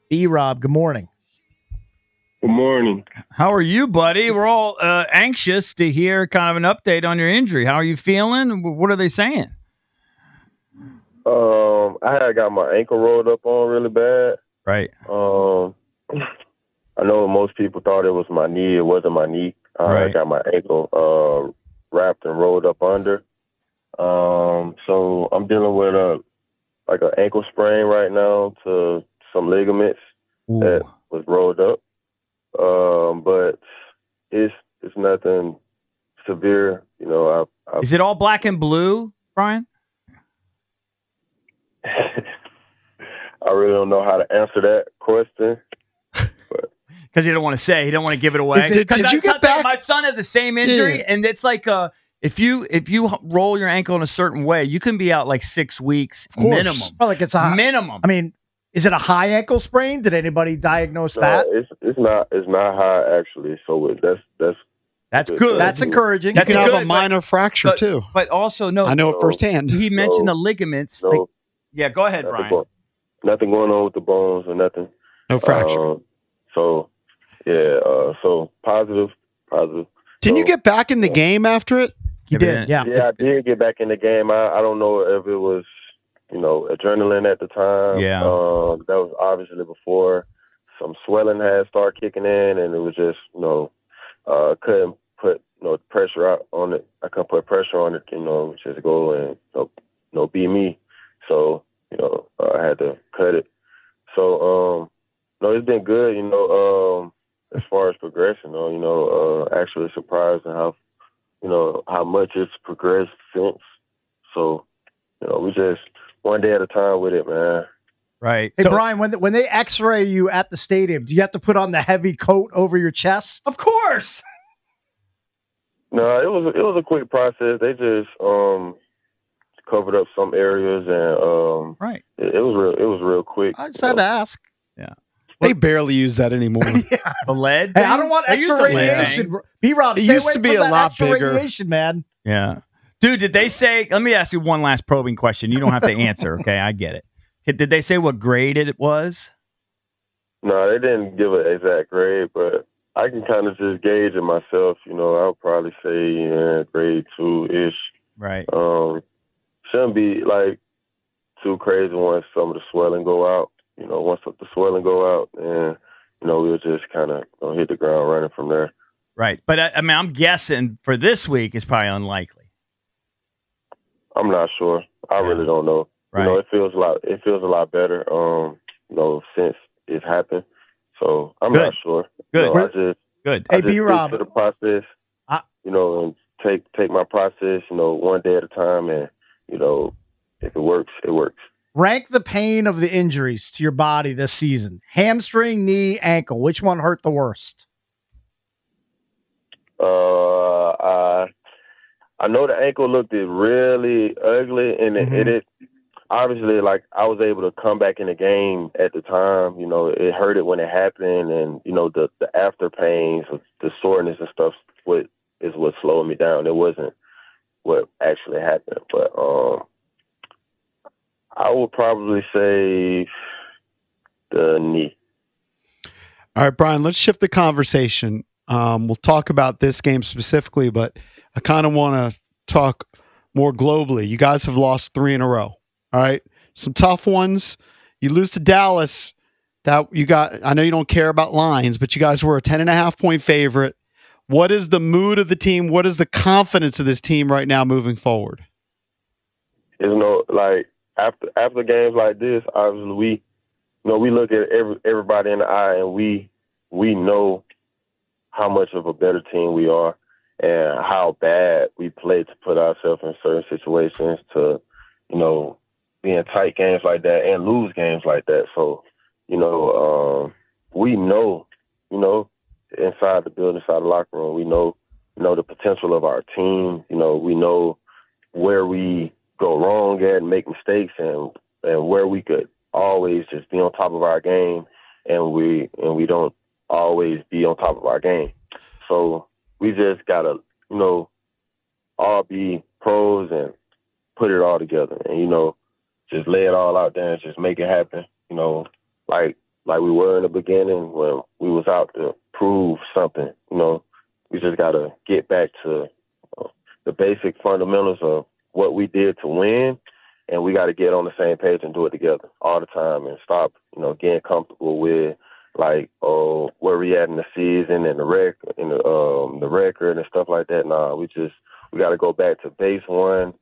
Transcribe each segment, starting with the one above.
B-Rob, good morning. Good morning. How are you, buddy? We're all anxious to hear kind of an update on your injury. How are you feeling? What are they saying? I had got my ankle rolled up on really bad. Right. I know most people thought it was my knee. It wasn't my knee. Right. I got my ankle wrapped and rolled up under. So I'm dealing with an ankle sprain right now to some ligaments that was rolled up. But it's nothing severe. You know, Is it all black and blue, Brian? I really don't know how to answer that question. Because you don't want to say, you don't want to give it away. Did you get back? My son had the same injury, and it's like if you roll your ankle in a certain way, you can be out like 6 weeks minimum. Well, like it's a minimum. I mean, is it a high ankle sprain? Did anybody diagnose that? It's not high actually. So that's good. That's encouraging. You can have a minor fracture too. But also, no, I know it firsthand. He mentioned the ligaments. No, yeah, go ahead, Brian. Nothing going on with the bones or nothing. No fracture. So positive. Didn't you get back in the game after it? You did, yeah. Yeah, I did get back in the game. I don't know if it was, adrenaline at the time. Yeah. That was obviously before some swelling had started kicking in, and it was just, couldn't put pressure out on it. I couldn't put pressure on it, just go and be me. So I had to cut it. So it's been good. As far as progression, actually surprised at how much it's progressed since. So we just one day at a time with it, man. Right. Hey, Brian, when they X-ray you at the stadium, do you have to put on the heavy coat over your chest? Of course. No, it was a quick process. They just covered up some areas, and right. It was real quick. I just had to ask. Yeah. They barely use that anymore. Yeah. The lead. Hey, I don't want extra radiation. B-Rob, it stay used away to be from a that lot extra bigger. radiation, man. Yeah. Dude, did they say, let me ask you one last probing question. You don't have to answer, okay? I get it. Did they say what grade it was? No, they didn't give an exact grade, but I can kind of just gauge it myself. I'll probably say grade 2-ish. Right. Shouldn't be like too crazy once some of the swelling go out. Once the swelling go out, and we'll just kind of hit the ground running from there. Right, but I'm guessing for this week it's probably unlikely. I'm not sure. I really don't know. Right. It feels a lot better. Since it happened. So I'm not sure. Good. Good. Hey, B-Rob. The process. And take my process. One day at a time, and if it works, it works. Rank the pain of the injuries to your body this season. Hamstring, knee, ankle. Which one hurt the worst? I know the ankle looked really ugly, and it obviously, like, I was able to come back in the game at the time. It hurt it when it happened, and the after pains, the soreness and stuff, is what slowed me down. It wasn't what actually happened, but I would probably say the knee. All right, Brian, let's shift the conversation. We'll talk about this game specifically, but I kind of want to talk more globally. You guys have lost 3 in a row. All right. Some tough ones. You lose to Dallas. I know you don't care about lines, but you guys were a 10.5-point favorite. What is the mood of the team? What is the confidence of this team right now moving forward? After games like this, obviously we look at everybody in the eye, and we know how much of a better team we are and how bad we play to put ourselves in certain situations to, be in tight games like that and lose games like that. So, we know, inside the building, inside the locker room, we know the potential of our team. We know where we go wrong at and make mistakes, and where we could always just be on top of our game, and we don't always be on top of our game. So we just gotta, all be pros and put it all together, and just lay it all out there and just make it happen. Like like we were in the beginning when we was out to prove something. We just got to get back to the basic fundamentals of what we did to win, and we got to get on the same page and do it together all the time and stop, getting comfortable with like, oh, where we at in the season and the record and stuff like that. Nah, we got to go back to base one,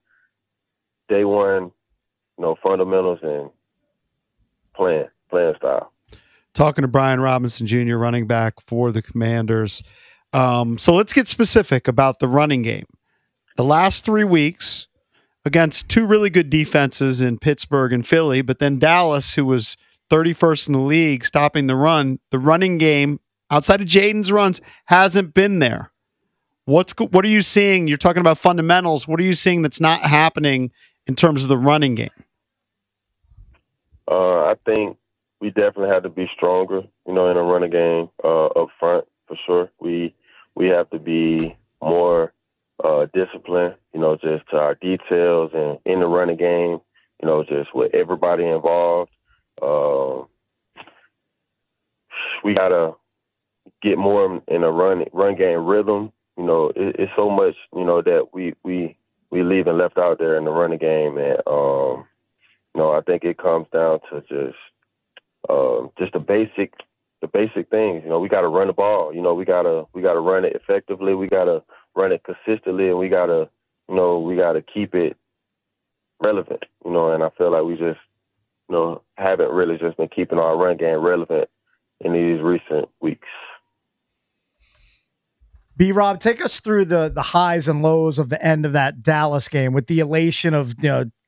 day one, fundamentals and playing style. Talking to Brian Robinson Jr., running back for the Commanders. So let's get specific about the running game. The last 3 weeks against two really good defenses in Pittsburgh and Philly, but then Dallas, who was 31st in the league, stopping the run. The running game, outside of Jaden's runs, hasn't been there. What are you seeing? You're talking about fundamentals. What are you seeing that's not happening in terms of the running game? I think we definitely have to be stronger, in a running game up front for sure. We have to be more disciplined, just to our details and in the running game, just with everybody involved. We gotta get more in a run game rhythm. It's so much, that we leaving left out there in the running game, and I think it comes down to just the basic things. We got to run the ball. We got to run it effectively. We got to run it consistently, and we got to keep it relevant. And I feel like we just haven't really just been keeping our run game relevant in these recent weeks. B-Rob, take us through the highs and lows of the end of that Dallas game with the elation of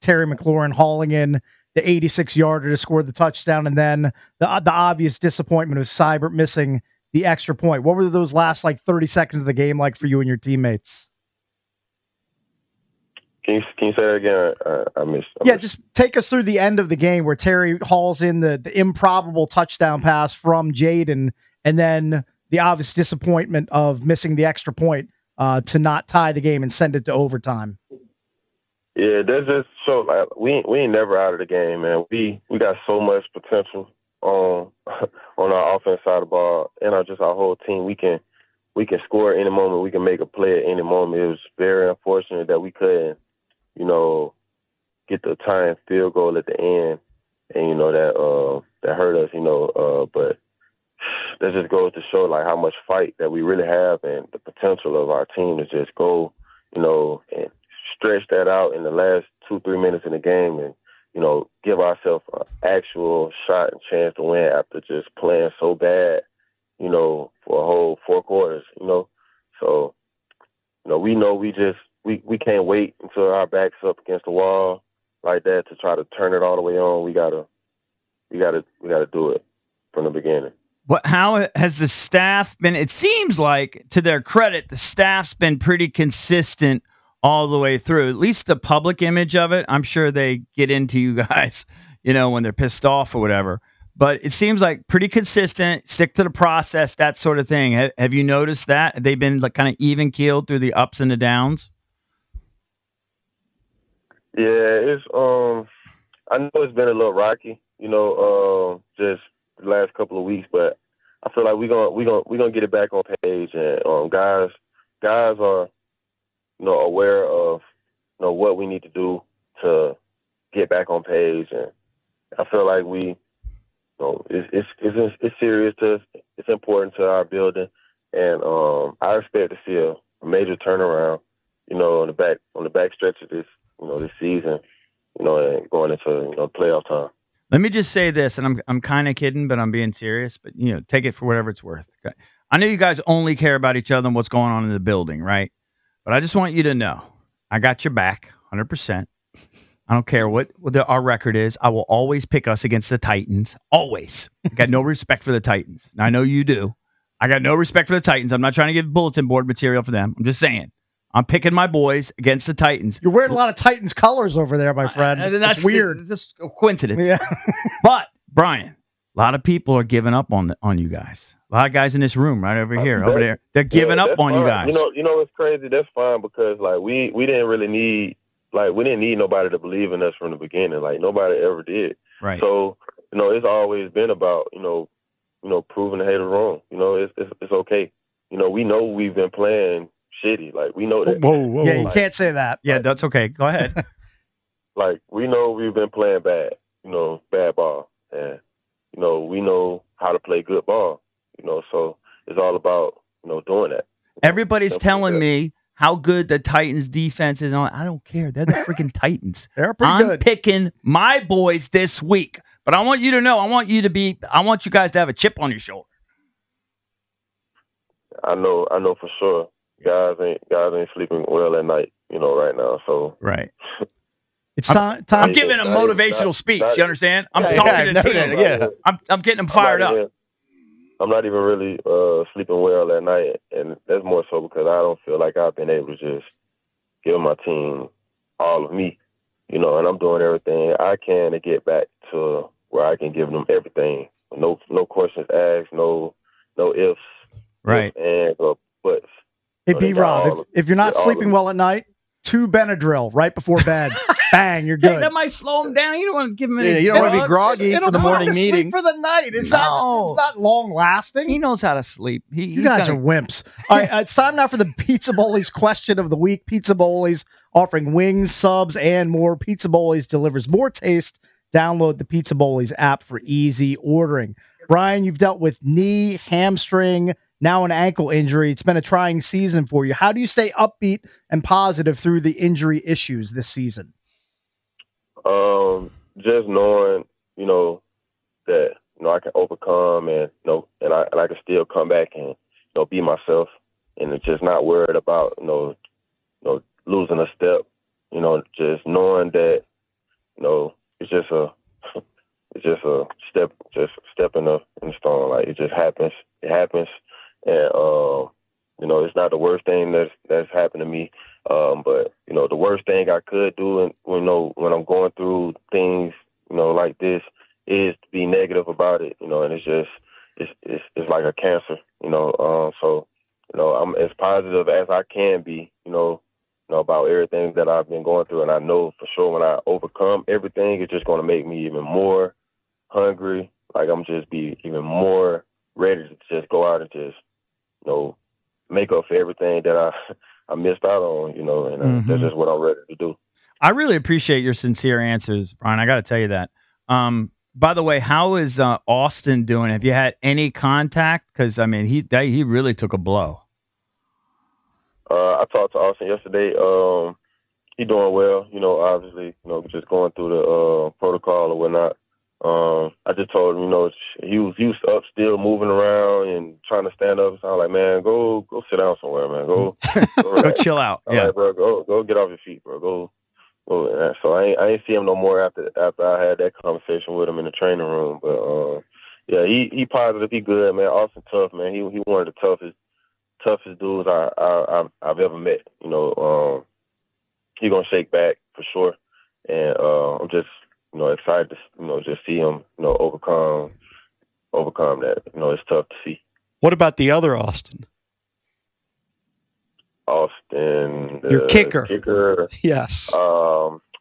Terry McLaurin hauling in the 86-yarder to score the touchdown, and then the obvious disappointment of Seibert missing the extra point. What were those last 30 seconds of the game like for you and your teammates? Can you say that again? I missed. Just take us through the end of the game where Terry hauls in the improbable touchdown pass from Jaden, and then the obvious disappointment of missing the extra point to not tie the game and send it to overtime. Yeah, that's just so we ain't never out of the game, man. We got so much potential on our offense side of the ball, and our whole team. We can score at any moment. We can make a play at any moment. It was very unfortunate that we couldn't, get the tying field goal at the end, and that hurt us, but that just goes to show how much fight that we really have and the potential of our team to just go, and stretch that out in the last 2-3 minutes in the game and, give ourselves an actual shot and chance to win after just playing so bad, for a whole 4 quarters, So, we know we can't wait until our back's up against the wall like that to try to turn it all the way on. We gotta do it from the beginning. How has the staff been? It seems like, to their credit, the staff's been pretty consistent all the way through. At least the public image of it. I'm sure they get into you guys, when they're pissed off or whatever. But it seems like pretty consistent, stick to the process, that sort of thing. Have you noticed that? Have they been kind of even keeled through the ups and the downs? Yeah, it's I know it's been a little rocky, just the last couple of weeks, but I feel like we're gonna get it back on page, and guys are aware of what we need to do to get back on page, and I feel like it's serious to us. It's important to our building, and I expect to see a major turnaround, on the back stretch of this this season, and going into playoff time. Let me just say this, and I'm kind of kidding, but I'm being serious. But take it for whatever it's worth. I know you guys only care about each other and what's going on in the building, right? But I just want you to know, I got your back, 100%. I don't care what our record is. I will always pick us against the Titans. Always. I got no respect for the Titans. I know you do. I got no respect for the Titans. I'm not trying to give bulletin board material for them. I'm just saying. I'm picking my boys against the Titans. You're wearing a lot of Titans colors over there, my friend. That's weird. It's just a coincidence. Yeah. But, Brian, a lot of people are giving up on you guys. A lot of guys in this room right over here, over there. They're giving up on fine. You guys. What's crazy? That's fine because, we didn't really need, we didn't need nobody to believe in us from the beginning. Nobody ever did. Right. So, it's always been about, proving the haters wrong. It's okay. We know we've been playing shitty. Like, we know that. Whoa. Yeah, you can't say that. Yeah, that's okay. Go ahead. Like, we know we've been playing bad, bad ball. And, we know how to play good ball, so it's all about, doing that. Everybody's telling me how good the Titans defense is. I don't care. They're the freaking Titans. They're pretty I'm good. picking my boys this week. But I want you to know, I want you guys to have a chip on your shoulder. I know for sure. Guys ain't sleeping well at night, right now. So right. It's time. I'm giving a motivational speech. You understand? I'm talking to the team. Yeah. I'm getting them fired up. I'm not even really sleeping well at night, and that's more so because I don't feel like I've been able to just give my team all of me, and I'm doing everything I can to get back to where I can give them everything. No questions asked, no ifs, right, and buts. Hey, B-Rob, if you're not sleeping well at night, 2 Benadryl right before bed. Bang, you're good. Hey, that might slow him down. You don't want to give him any. You don't want to be groggy for the morning meeting. Sleep for the night. It's not long lasting. He knows how to sleep. You guys are wimps. All right, it's time now for the Pizza Bowlies question of the week. Pizza Bowlies offering wings, subs, and more. Pizza Bowlies delivers more taste. Download the Pizza Bowlies app for easy ordering. Brian, you've dealt with knee, hamstring, now an ankle injury. It's been a trying season for you. How do you stay upbeat and positive through the injury issues this season? Just knowing, that, I can overcome and, and I can still come back and, be myself, and just not worried about, losing a step, just knowing that, it's just a step in the stone. Like, it just happens. It happens. And, it's not the worst thing that's happened to me. But, the worst thing I could do, and when I'm going through things, like this, is to be negative about it, and it's like a cancer, so, I'm as positive as I can be, about everything that I've been going through. And I know for sure when I overcome everything, it's just going to make me even more hungry. Like, I'm just be even more ready to just go out and just, make up for everything that I missed out on, and that's just what I'm ready to do. I really appreciate your sincere answers, Brian. I got to tell you that. By the way, how is Austin doing? Have you had any contact? Because, he really took a blow. I talked to Austin yesterday. He doing well, obviously, just going through the protocol or whatnot. I just told him, he was up still moving around and trying to stand up. So I was like, man, go sit down somewhere, man. Go go chill out. Yeah, like, bro, go get off your feet, bro. Go. So I ain't see him no more after I had that conversation with him in the training room. But yeah, he positive, he good, man. Austin tough, man. He one of the toughest dudes I've ever met. He gonna shake back for sure, and I'm just excited to just see him overcome that. It's tough to see. What about the other Austin? Austin, your kicker. Yes.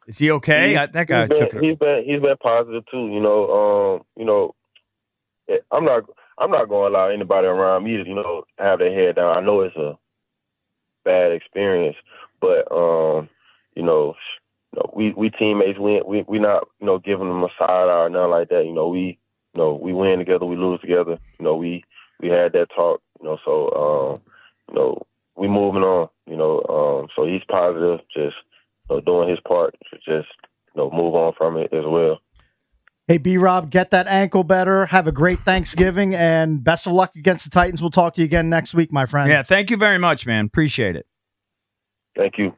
Is he okay? That guy took it. He's been positive too. I'm not going to allow anybody around me to have their head down. I know it's a bad experience, but we teammates. We not giving them a side eye or nothing like that. We win together, we lose together. We had that talk. So we moving on. So he's positive, just doing his part to just move on from it as well. Hey, B-Rob, get that ankle better. Have a great Thanksgiving, and best of luck against the Titans. We'll talk to you again next week, my friend. Yeah, thank you very much, man. Appreciate it. Thank you.